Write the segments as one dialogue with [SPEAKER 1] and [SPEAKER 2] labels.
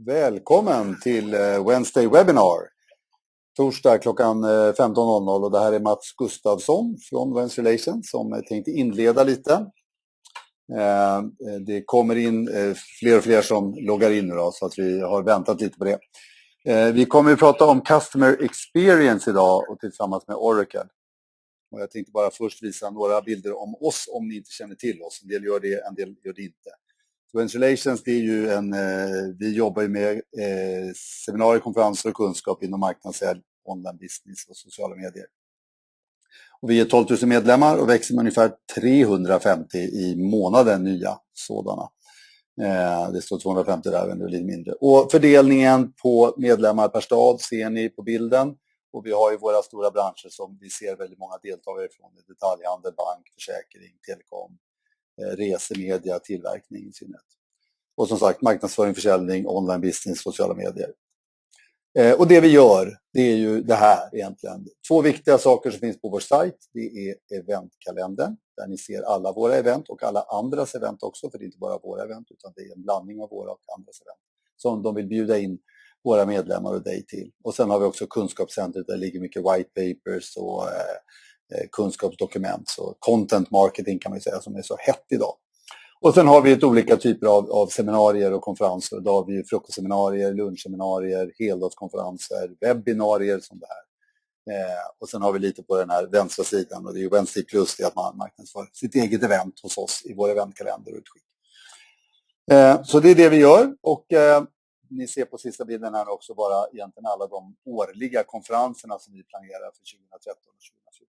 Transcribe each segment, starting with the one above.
[SPEAKER 1] Välkommen till Wednesday Webinar. Torsdag klockan 15.00 och det här är Mats Gustafsson från Wednesday Relations som tänkte inleda lite. Det kommer in fler och fler som loggar in nu då, så att vi har väntat lite på det. Vi kommer att prata om Customer Experience idag och tillsammans med Oracle. Och jag tänkte bara först visa några bilder om oss om ni inte känner till oss. En del gör det, en del gör det inte. Wednesday Relations, det är ju vi jobbar ju med seminarier, konferenser och kunskap inom marknadssälj, online business och sociala medier. Och vi är 12 000 medlemmar och växer med ungefär 350 i månaden nya sådana. Det står 250 där, men det är lite mindre. Och fördelningen på medlemmar per stad ser ni på bilden. Och vi har ju våra stora branscher som vi ser väldigt många deltagare från. Detaljhandel, bank, försäkring, telekom, resemedia, tillverkning i synnerhet. Och som sagt, marknadsföring, försäljning, online business, sociala medier. Och det vi gör, det är ju det här egentligen. 2 viktiga saker som finns på vår sajt. Det är eventkalendern, där ni ser alla våra event och alla andras event också. För det är inte bara våra event, utan det är en blandning av våra och andras event. Som de vill bjuda in våra medlemmar och dig till. Och sen har vi också kunskapscentret, där ligger mycket white papers och kunskapsdokument. Så content marketing kan man säga, som är så hett idag. Och sen har vi ett olika typer av seminarier och konferenser. Då har vi frukostseminarier, lunchseminarier, heldagskonferenser, webbinarier som det här. Och sen har vi lite på den här vänstra sidan, och det är ju Wednesday plus, det att man marknadsför sitt eget event hos oss i vår eventkalender och utskick. Så det är det vi gör, och ni ser på sista bilden här också bara egentligen alla de årliga konferenserna som vi planerar för 2013 och 2014.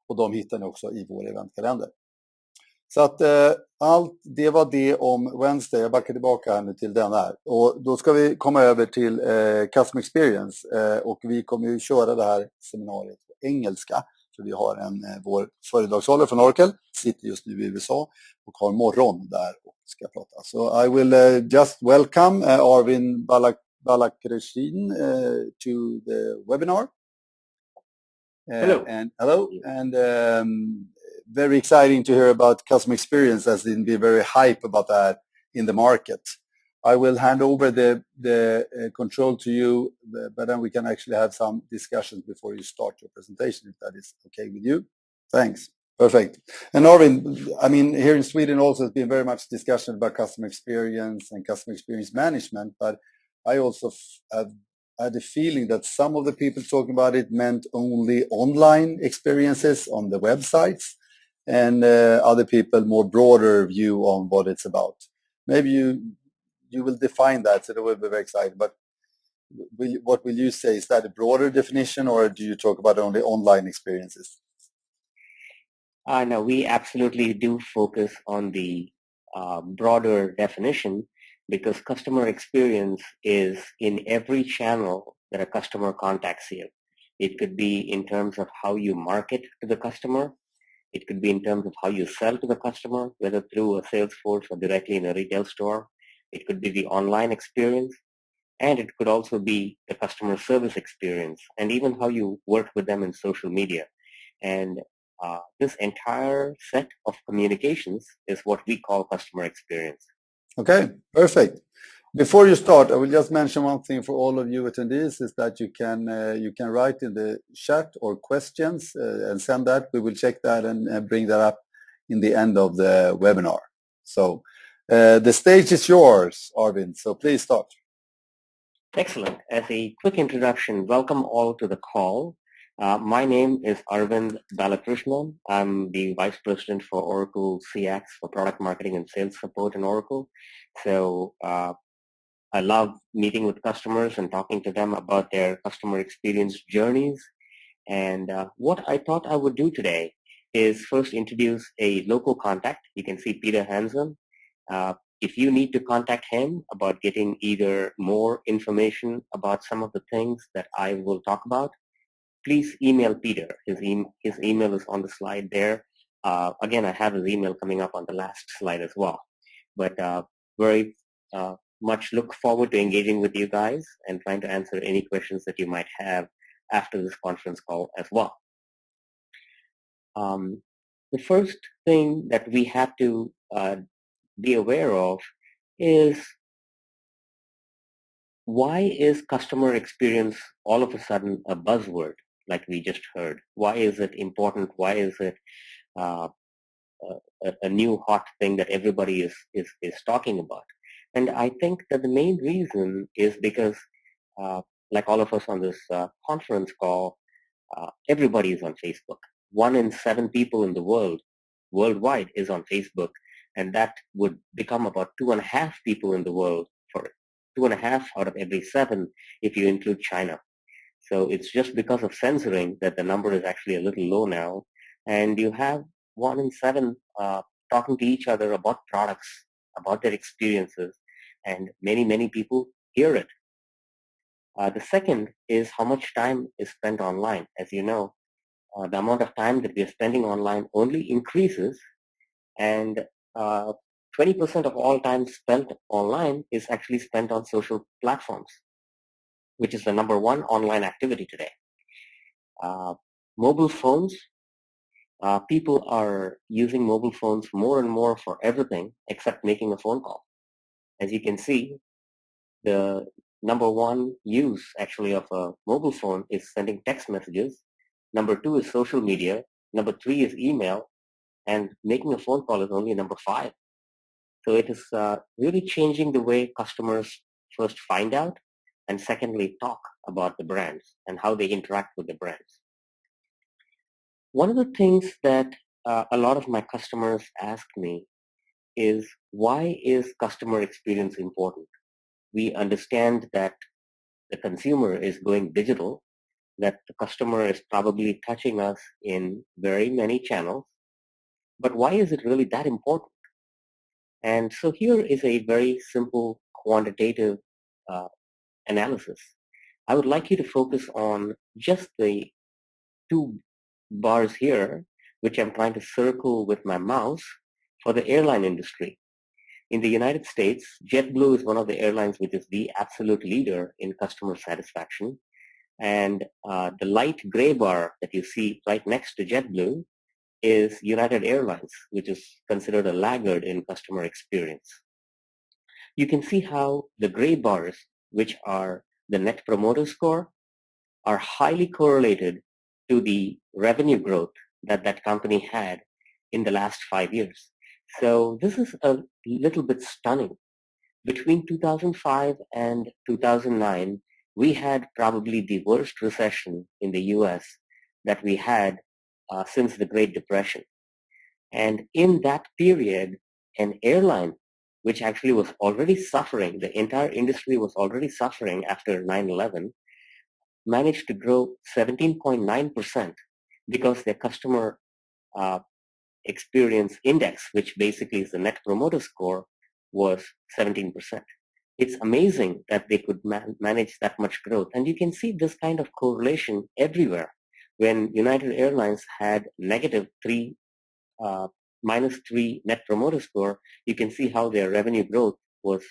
[SPEAKER 1] Och de hittar ni också i vår eventkalender. Så att allt det var det om Wednesday. Jag backar tillbaka här nu till den här. Och då ska vi komma över till Customer Experience. Och vi kommer ju köra det här seminariet på engelska. Så vi har vår föredragshållare från Oracle, sitter just nu i USA och har morgon där och ska prata. Så I will just welcome Arvind Balakrishnan to the webinar.
[SPEAKER 2] Hello.
[SPEAKER 1] And very exciting to hear about customer experience, as in be very hype about that in the market. I will hand over the control to you, but then we can actually have some discussions before you start your presentation, if that is okay with you. Thanks. Perfect. And Arvind, I mean, here in Sweden also has been very much discussion about customer experience and customer experience management, but I also have had the feeling that some of the people talking about it meant only online experiences on the websites, and other people more broader view on what it's about. Maybe you will define that, so that will be very exciting. But what will you say? Is that a broader definition, or do you talk about only online experiences?
[SPEAKER 2] No, we absolutely do focus on the broader definition, because customer experience is in every channel that a customer contacts you. It could be in terms of how you market to the customer. It could be in terms of how you sell to the customer, whether through a sales force or directly in a retail store. It could be the online experience, and it could also be the customer service experience, and even how you work with them in social media. And this entire set of communications is what we call customer experience.
[SPEAKER 1] Okay, perfect. Before you start, I will just mention one thing for all of you attendees, is that you can write in the chat or questions and send that. We will check that and bring that up in the end of the webinar. So the stage is yours, Arvind, so please start.
[SPEAKER 2] Excellent. As a quick introduction, welcome all to the call. My name is Arvind Balakrishnan. I'm the Vice President for Oracle CX, for Product Marketing and Sales Support in Oracle. So I love meeting with customers and talking to them about their customer experience journeys. And what I thought I would do today is first introduce a local contact. You can see Peter Hansen. If you need to contact him about getting either more information about some of the things that I will talk about, please email Peter. His email is on the slide there. Again, I have his email coming up on the last slide as well. But very much look forward to engaging with you guys and trying to answer any questions that you might have after this conference call as well. The first thing that we have to be aware of is Why is customer experience all of a sudden a buzzword like we just heard? Why is it important? Why is it uh, a new hot thing that everybody is talking about? And I think that the main reason is because, like all of us on this conference call, everybody is on Facebook. 1 in 7 people in the world, worldwide, is on Facebook, and that would become about 2.5 people in the world, for 2.5 out of every 7 if you include China. So it's just because of censoring that the number is actually a little low now, and you have 1 in 7 talking to each other about products, about their experiences, and many people hear it. The second is how much time is spent online. As you know, the amount of time that we are spending online only increases, and 20% of all time spent online is actually spent on social platforms, which is the number one online activity today. Mobile phones, people are using mobile phones more and more for everything except making a phone call. As you can see, the number one use actually of a mobile phone is sending text messages. Number 2 is social media. Number 3 is email. And making a phone call is only number 5. So it is really changing the way customers first find out, and secondly talk about the brands and how they interact with the brands. One of the things that a lot of my customers ask me is, why is customer experience important? We understand that the consumer is going digital, that the customer is probably touching us in very many channels, but why is it really that important? And so here is a very simple quantitative uh, analysis. I would like you to focus on just the 2 bars here, which I'm trying to circle with my mouse, for the airline industry. In the United States, JetBlue is one of the airlines which is the absolute leader in customer satisfaction. And the light gray bar that you see right next to JetBlue is United Airlines, which is considered a laggard in customer experience. You can see how the gray bars, which are the Net Promoter Score, are highly correlated to the revenue growth that that company had in the last 5 years. So this is a little bit stunning. Between 2005 and 2009, we had probably the worst recession in the US that we had since the Great Depression. And in that period, an airline, which actually was already suffering, the entire industry was already suffering after 9/11, managed to grow 17.9% because their customer uh, experience index, which basically is the Net Promoter Score, was 17%. It's amazing that they could manage that much growth. And you can see this kind of correlation everywhere. When United Airlines had -3 -3 Net Promoter Score, you can see how their revenue growth was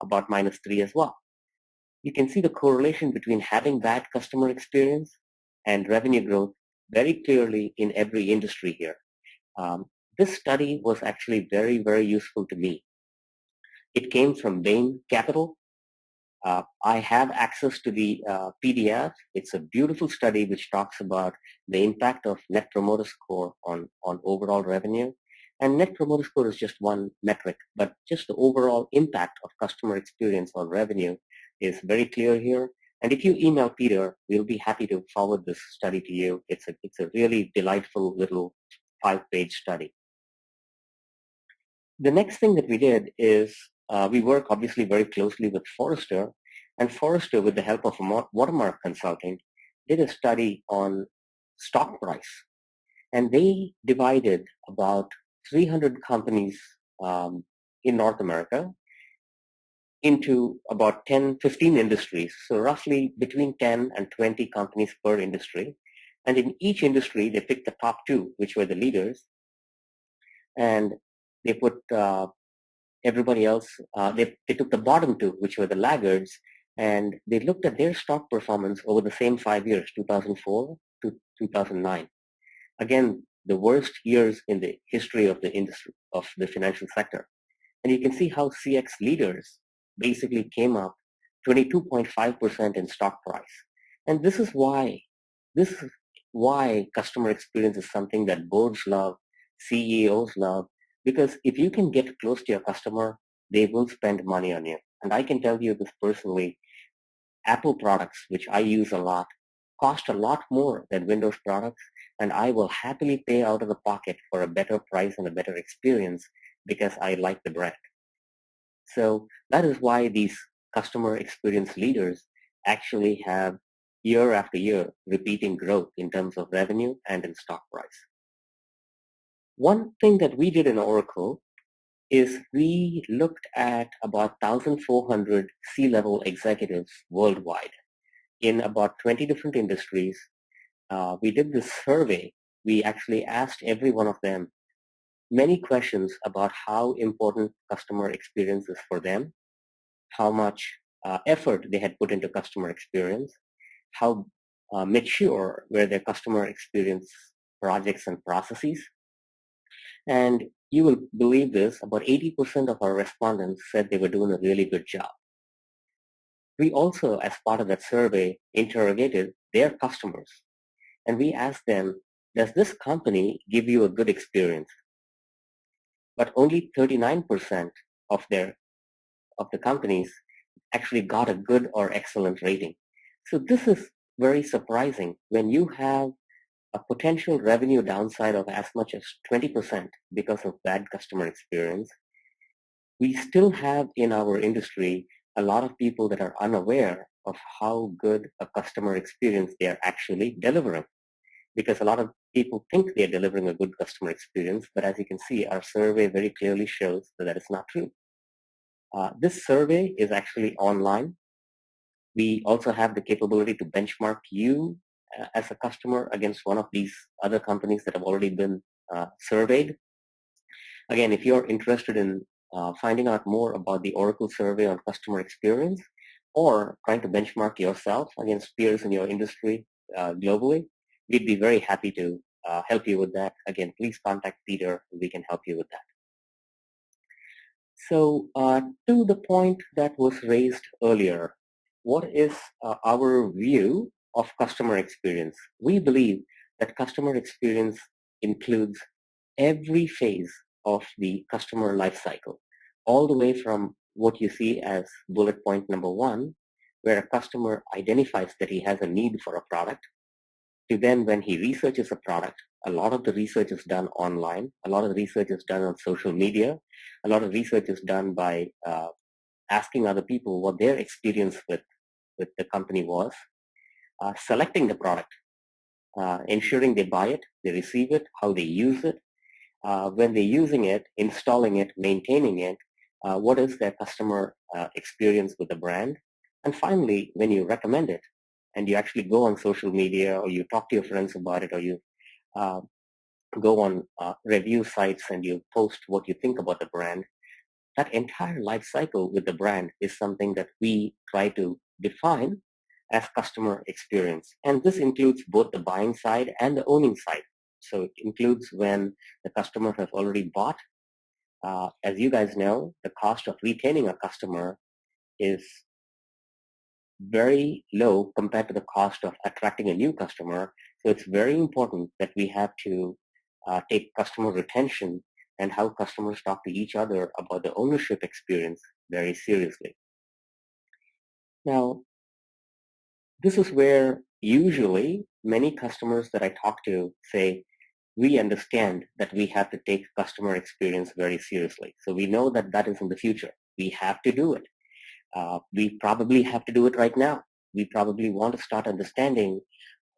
[SPEAKER 2] about -3 as well. You can see the correlation between having bad customer experience and revenue growth very clearly in every industry here. This study was actually very useful to me. It came from Bain Capital. I have access to the PDF. It's a beautiful study which talks about the impact of Net Promoter Score on overall revenue. And Net Promoter Score is just one metric, but just the overall impact of customer experience on revenue is very clear here. And if you email Peter, we'll be happy to forward this study to you. It's a really delightful little 5-page study. The next thing that we did is we work obviously very closely with Forrester, and Forrester, with the help of Watermark Consulting, did a study on stock price. And they divided about 300 companies in North America into about 10, 15 industries. So roughly between 10 and 20 companies per industry. And in each industry, they picked the top 2, which were the leaders. And they put everybody else, they took the bottom 2, which were the laggards, and they looked at their stock performance over the same 5 years, 2004 to 2009. Again, the worst years in the history of the industry, of the financial sector. And you can see how CX leaders basically came up 22.5% in stock price. And this is why customer experience is something that boards love, CEOs love, because if you can get close to your customer, they will spend money on you. And I can tell you this personally, Apple products, which I use a lot, cost a lot more than Windows products, and I will happily pay out of the pocket for a better price and a better experience because I like the brand. So that is why these customer experience leaders actually have year after year repeating growth in terms of revenue and in stock price. One thing that we did in Oracle is we looked at about 1,400 C-level executives worldwide in about 20 different industries. We did this survey. We actually asked every one of them many questions about how important customer experience is for them, how much effort they had put into customer experience, how mature were their customer experience projects and processes. And you will believe this, about 80% of our respondents said they were doing a really good job. We also, as part of that survey, interrogated their customers. And we asked them, does this company give you a good experience? But only 39% of the companies actually got a good or excellent rating. So this is very surprising when you have a potential revenue downside of as much as 20% because of bad customer experience. We still have in our industry a lot of people that are unaware of how good a customer experience they are actually delivering, because a lot of people think they're delivering a good customer experience, but as you can see, our survey very clearly shows that is not true. This survey is actually online. We also have the capability to benchmark you as a customer against one of these other companies that have already been surveyed. Again, if you're interested in finding out more about the Oracle survey on customer experience or trying to benchmark yourself against peers in your industry globally, we'd be very happy to help you with that. Again, please contact Peter. We can help you with that. So to the point that was raised earlier, what is our view of customer experience? We believe that customer experience includes every phase of the customer lifecycle, all the way from what you see as bullet point number 1, where a customer identifies that he has a need for a product, to then when he researches a product. A lot of the research is done online. A lot of the research is done on social media. A lot of research is done by asking other people what their experience with the company was, selecting the product, ensuring they buy it, they receive it, how they use it, when they're using it, installing it, maintaining it, what is their customer experience with the brand, and finally, when you recommend it, and you actually go on social media, or you talk to your friends about it, or you go on review sites and you post what you think about the brand, that entire life cycle with the brand is something that we try to define as customer experience. And this includes both the buying side and the owning side. So it includes when the customer has already bought. As you guys know, the cost of retaining a customer is very low compared to the cost of attracting a new customer. So it's very important that we have to take customer retention and how customers talk to each other about the ownership experience very seriously. Now, this is where usually many customers that I talk to say, we understand that we have to take customer experience very seriously. So we know that that is in the future. We have to do it. We probably have to do it right now. We probably want to start understanding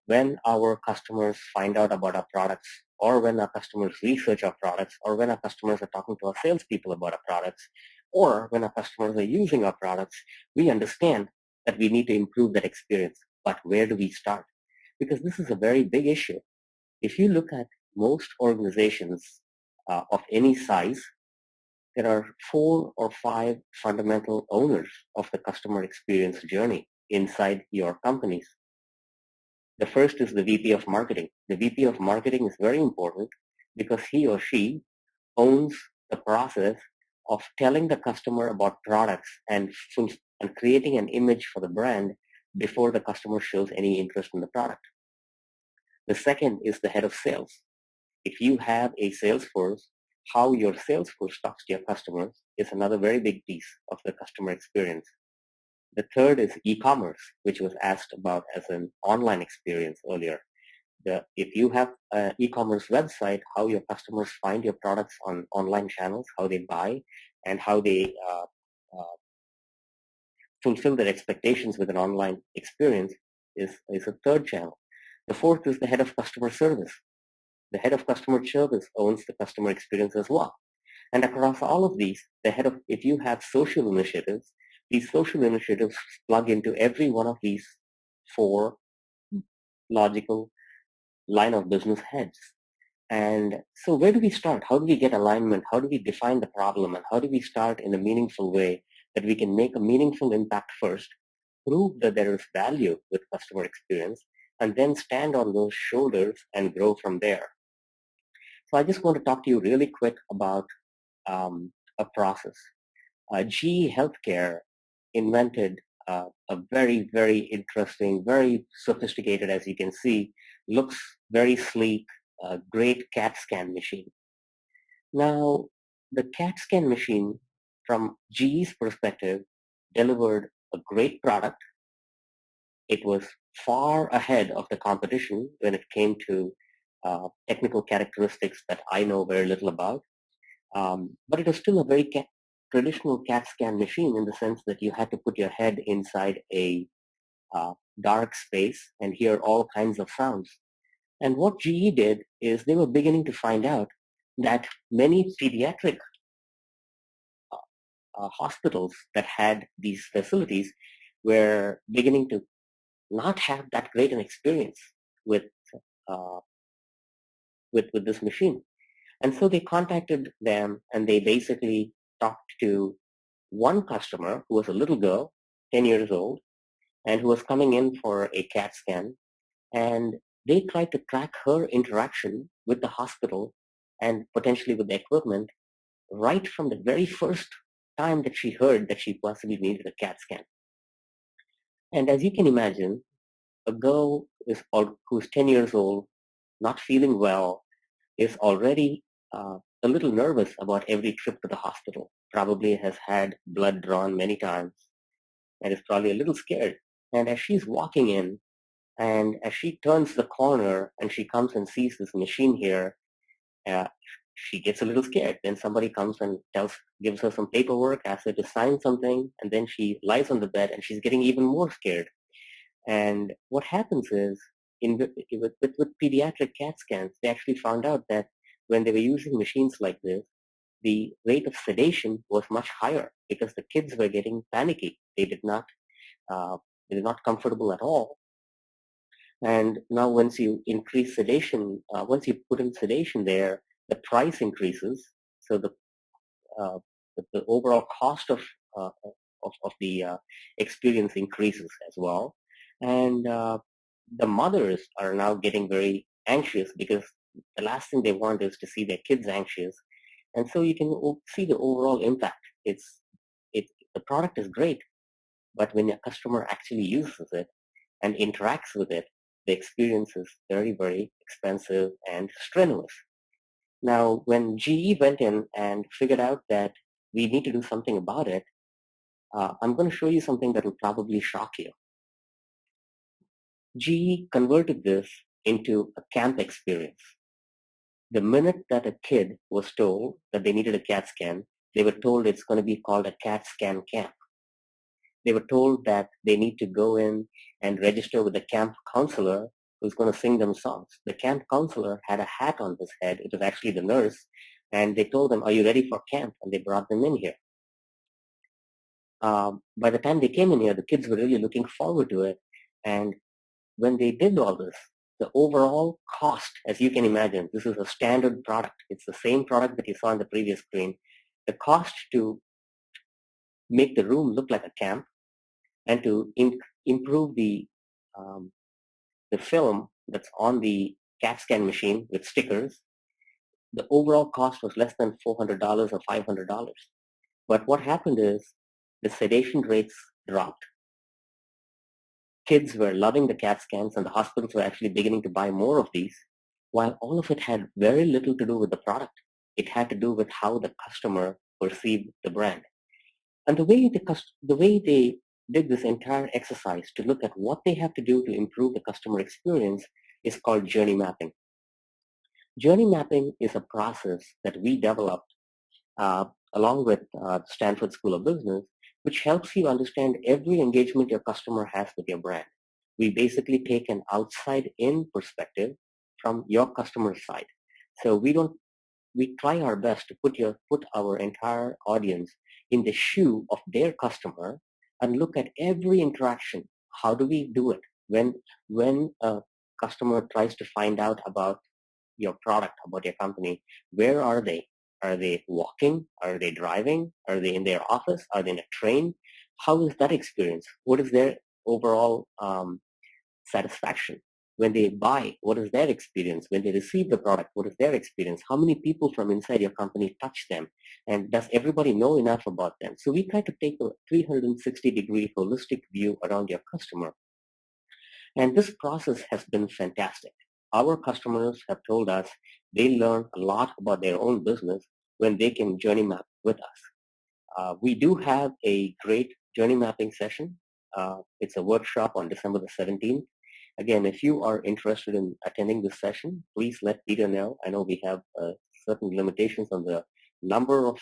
[SPEAKER 2] when our customers find out about our products, or when our customers research our products, or when our customers are talking to our salespeople about our products, or when our customers are using our products, we understand that we need to improve that experience. But where do we start? Because this is a very big issue. If you look at most organizations of any size, there are 4 or 5 fundamental owners of the customer experience journey inside your companies. The first is the VP of marketing. The VP of marketing is very important because he or she owns the process of telling the customer about products and creating an image for the brand before the customer shows any interest in the product. The second is the head of sales. If you have a sales force, how your sales force talks to your customers is another very big piece of the customer experience. The third is e-commerce, which was asked about as an online experience earlier. If you have an e-commerce website, how your customers find your products on online channels, how they buy, and how they fulfill their expectations with an online experience is a third channel. The fourth is the head of customer service. The head of customer service owns the customer experience as well. And across all of these, if you have social initiatives, these social initiatives plug into every one of these four logical line of business heads. And so where do we start? How do we get alignment? How do we define the problem? And how do we start in a meaningful way that we can make a meaningful impact first, prove that there is value with customer experience, and then stand on those shoulders and grow from there? So I just want to talk to you really quick about a process. GE Healthcare invented a very, very interesting, very sophisticated, as you can see, looks very sleek, great CAT scan machine. Now, the CAT scan machine, from GE's perspective, delivered a great product. It was far ahead of the competition when it came to technical characteristics that I know very little about. But it was still a very traditional CAT scan machine in the sense that you had to put your head inside a dark space and hear all kinds of sounds. And what GE did is they were beginning to find out that many pediatric hospitals that had these facilities were beginning to not have that great an experience with this machine. And so they contacted them and they basically talked to one customer who was a little girl, 10 years old, and who was coming in for a CAT scan. And they tried to track her interaction with the hospital and potentially with the equipment right from the very first time that she heard that she possibly needed a CAT scan. And as you can imagine, a girl who's 10 years old, not feeling well, is already a little nervous about every trip to the hospital, probably has had blood drawn many times, and is probably a little scared. And as she's walking in, and as she turns the corner and she comes and sees this machine here, she gets a little scared. Then somebody comes and gives her some paperwork, asks her to sign something, and then she lies on the bed and she's getting even more scared. And what happens is, with pediatric CAT scans, they actually found out that when they were using machines like this, the rate of sedation was much higher because the kids were getting panicky. They did not comfortable at all. And now once you increase sedation, once you put in sedation there, the price increases. So the overall cost of the experience increases as well. And the mothers are now getting very anxious because the last thing they want is to see their kids anxious. And so you can see the overall impact. The product is great, but when your customer actually uses it and interacts with it, the experience is very, very expensive and strenuous. Now, when GE went in and figured out that we need to do something about it, I'm going to show you something that will probably shock you. GE converted this into a camp experience. The minute that a kid was told that they needed a CAT scan, they were told it's going to be called a CAT scan camp. They were told that they need to go in and register with the camp counselor who's going to sing them songs. The camp counselor had a hat on his head. It was actually the nurse. And they told them, are you ready for camp? And they brought them in here. By the time they came in here, the kids were really looking forward to it. And when they did all this, the overall cost, as you can imagine, this is a standard product. It's the same product that you saw on the previous screen. The cost to make the room look like a camp and to improve the film that's on the CAT scan machine with stickers, the overall cost was less than $400 or $500. But what happened is the sedation rates dropped. Kids were loving the CAT scans, and the hospitals were actually beginning to buy more of these, while all of it had very little to do with the product. It had to do with how the customer perceived the brand. And the way they did this entire exercise to look at what they have to do to improve the customer experience is called journey mapping. Journey mapping is a process that we developed along with Stanford School of Business, which helps you understand every engagement your customer has with your brand. We basically take an outside-in perspective from your customer side. So we try our best to put our entire audience in the shoe of their customer and look at every interaction. How do we do it? When a customer tries to find out about your product, about your company, where are they? Are they walking? Are they driving? Are they in their office? Are they in a train? How is that experience? What is their overall satisfaction? When they buy, what is their experience? When they receive the product, what is their experience? How many people from inside your company touch them? And does everybody know enough about them? So we try to take a 360-degree holistic view around your customer. And this process has been fantastic. Our customers have told us they learn a lot about their own business when they can journey map with us. We do have a great journey mapping session. It's a workshop on December the 17th. Again, if you are interested in attending this session, please let Peter know. I know we have certain limitations on the number of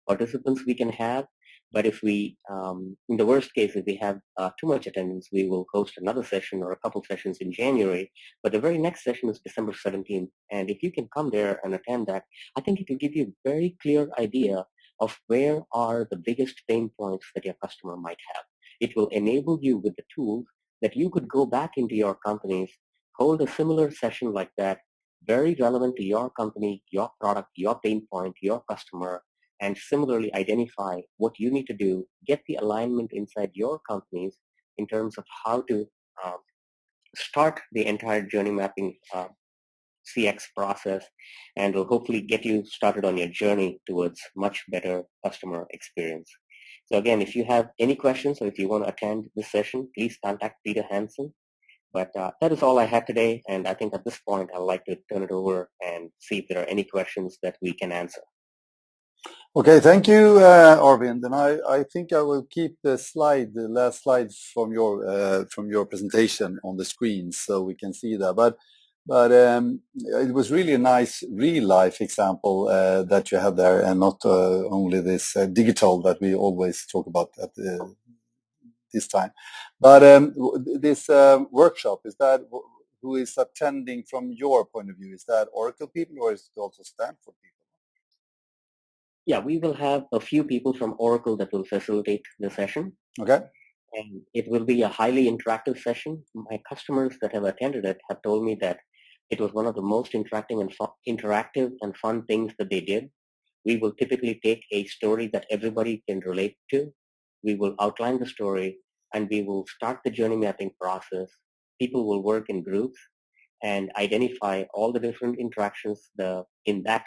[SPEAKER 2] participants we can have. But if we, in the worst case, if we have too much attendance, we will host another session or a couple sessions in January. But the very next session is December 17th. And if you can come there and attend that, I think it will give you a very clear idea of where are the biggest pain points that your customer might have. It will enable you with the tools that you could go back into your companies, hold a similar session like that, very relevant to your company, your product, your pain point, your customer, and similarly identify what you need to do, get the alignment inside your companies in terms of how to start the entire journey mapping CX process, and will hopefully get you started on your journey towards much better customer experience. So again, if you have any questions or if you want to attend this session, please contact Peter Hansen. But that is all I had today, and I think at this point I'd like to turn it over and see if there are any questions that we can answer.
[SPEAKER 1] Okay, thank you, Arvind. And I think I will keep the last slide from your presentation on the screen so we can see that. But it was really a nice real life example that you had there, and not only this digital that we always talk about at this time. But this workshop, is that who is attending from your point of view? Is that Oracle people or is it also Stanford people?
[SPEAKER 2] Yeah, we will have a few people from Oracle that will facilitate the session.
[SPEAKER 1] Okay.
[SPEAKER 2] And it will be a highly interactive session. My customers that have attended it have told me that it was one of the most interactive and fun things that they did. We will typically take a story that everybody can relate to. We will outline the story, and we will start the journey mapping process. People will work in groups and identify all the different interactions in that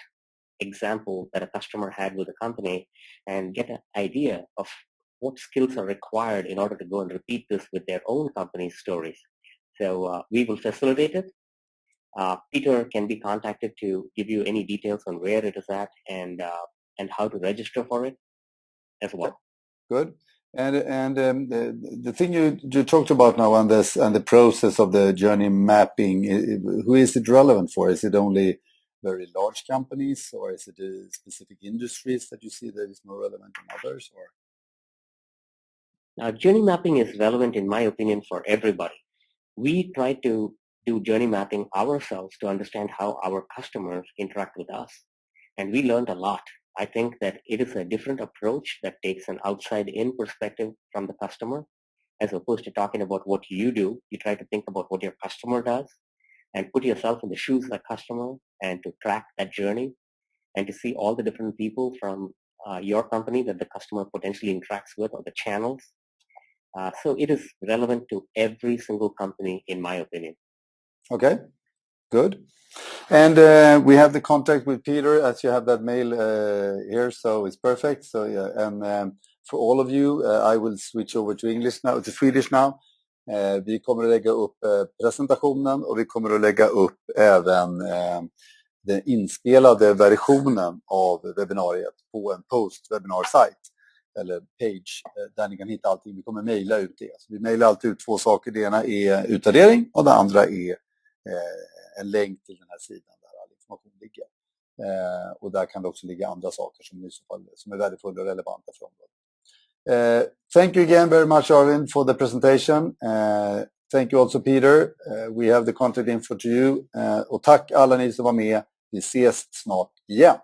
[SPEAKER 2] example that a customer had with a company, and get an idea of what skills are required in order to go and repeat this with their own company's stories. So we will facilitate it. Peter can be contacted to give you any details on where it is at and how to register for it as well.
[SPEAKER 1] Good. And the thing you talked about now on this and the process of the journey mapping, who is it relevant for? Is it only very large companies, or is it specific industries that you see that is more relevant than others? Or
[SPEAKER 2] journey mapping is relevant, in my opinion, for everybody. We try to do journey mapping ourselves to understand how our customers interact with us, and we learned a lot. I think that it is a different approach that takes an outside-in perspective from the customer, as opposed to talking about what you do. You try to think about what your customer does and put yourself in the shoes of the customer and to track that journey and to see all the different people from your company that the customer potentially interacts with, or the channels. So it is relevant to every single company, in my opinion.
[SPEAKER 1] Okay. Good. And we have the contact with Peter, as you have that mail here, so it's perfect. So yeah, and for all of you, I will switch over to English now, to Swedish now. Vi kommer att lägga upp presentationen och vi kommer att lägga upp även den inspelade versionen av webbinariet på en post-webinar-sajt eller page där ni kan hitta allting. Vi kommer mejla ut det. Så vi mejlar alltid ut två saker. Det ena är utvärdering och det andra är en länk till den här sidan där all information ligger. Och där kan det också ligga andra saker som är värdefulla och relevanta för området. Thank you again very much, Arvind, for the presentation. Thank you also, Peter. We have the contact info to you. Och tack alla ni som var med. Vi ses snart igen.